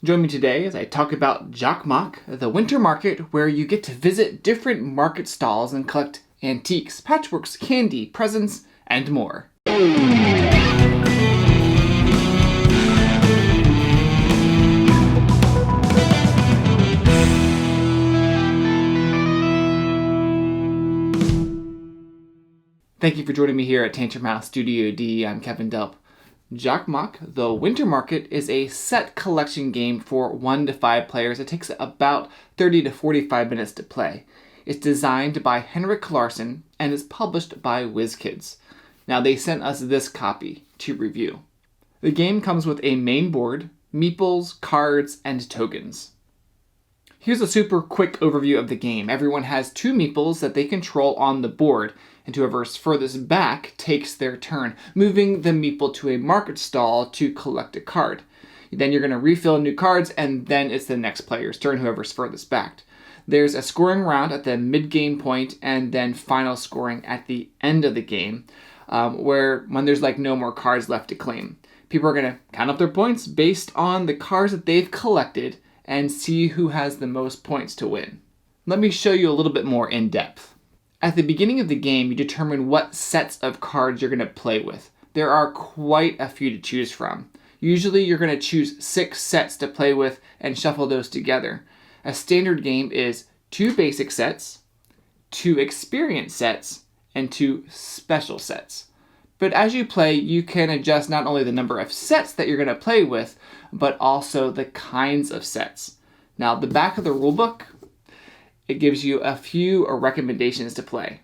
Join me today as I talk about Jokkmokk, the winter market where you get to visit different market stalls and collect antiques, patchworks, candy, presents, and more. Thank you for joining me here at Tantrum House Studio D. I'm Kevin Delp. Jokkmokk, the winter market, is a set collection game for 1 to 5 players. It takes about 30 to 45 minutes to play. It's designed by Henrik Larsson and is published by Wizkids. Now they sent us this copy to review. The game comes with a main board, meeples, cards, and tokens. Here's a super quick overview of the game. Everyone has 2 meeples that they control on the board, and whoever's furthest back takes their turn, moving the meeple to a market stall to collect a card. Then you're going to refill new cards, and then it's the next player's turn, whoever's furthest back. There's a scoring round at the mid-game point, and then final scoring at the end of the game, when there's no more cards left to claim. People are going to count up their points based on the cards that they've collected and see who has the most points to win. Let me show you a little bit more in depth. At the beginning of the game, you determine what sets of cards you're going to play with. There are quite a few to choose from. Usually you're going to choose 6 sets to play with and shuffle those together. A standard game is 2 basic sets, 2 experience sets, and 2 special sets. But as you play, you can adjust not only the number of sets that you're going to play with, but also the kinds of sets. Now, the back of the rulebook, it gives you a few recommendations to play.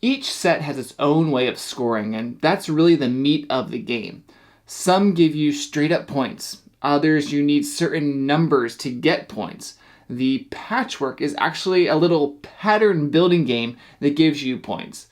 Each set has its own way of scoring, and that's really the meat of the game. Some give you straight up points. Others, you need certain numbers to get points. The patchwork is actually a little pattern building game that gives you points.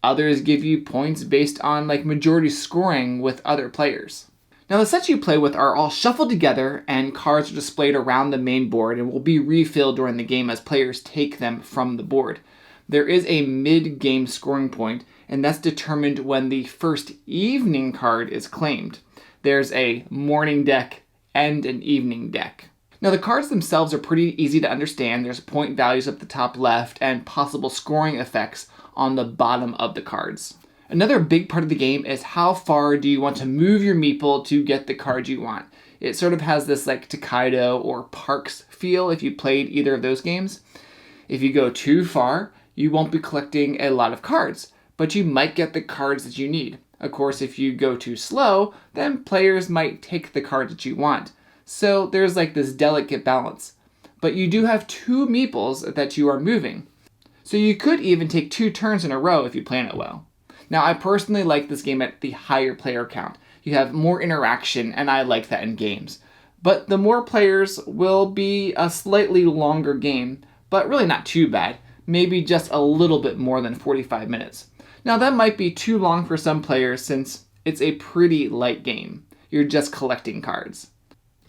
Others give you points based on majority scoring with other players. Now the sets you play with are all shuffled together and cards are displayed around the main board and will be refilled during the game as players take them from the board. There is a mid-game scoring point, and that's determined when the first evening card is claimed. There's a morning deck and an evening deck. Now the cards themselves are pretty easy to understand. There's point values at the top left and possible scoring effects on the bottom of the cards. Another big part of the game is how far do you want to move your meeple to get the card you want. It sort of has this Tokaido or Parks feel if you played either of those games. If you go too far, you won't be collecting a lot of cards, but you might get the cards that you need. Of course, if you go too slow, then players might take the cards that you want. So there's this delicate balance. But you do have 2 meeples that you are moving. So you could even take 2 turns in a row if you plan it well. Now, I personally like this game at the higher player count. You have more interaction, and I like that in games. But the more players will be a slightly longer game, but really not too bad. Maybe just a little bit more than 45 minutes. Now, that might be too long for some players since it's a pretty light game. You're just collecting cards.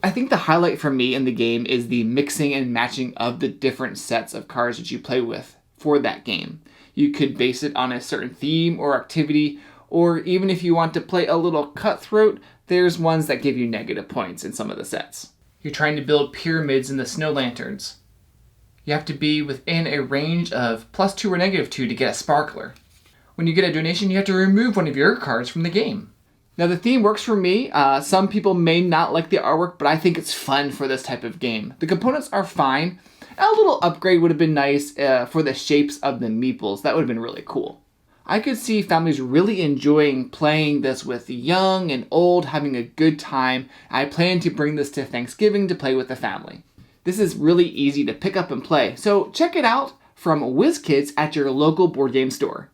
I think the highlight for me in the game is the mixing and matching of the different sets of cards that you play with for that game. You could base it on a certain theme or activity, or even if you want to play a little cutthroat, there's ones that give you negative points in some of the sets. You're trying to build pyramids in the snow lanterns. You have to be within a range of +2 or -2 to get a sparkler. When you get a donation, you have to remove one of your cards from the game. Now the theme works for me. Some people may not like the artwork, but I think it's fun for this type of game. The components are fine. A little upgrade would have been nice for the shapes of the meeples. That would have been really cool. I could see families really enjoying playing this with young and old, having a good time. I plan to bring this to Thanksgiving to play with the family. This is really easy to pick up and play, so check it out from Wizkids at your local board game store.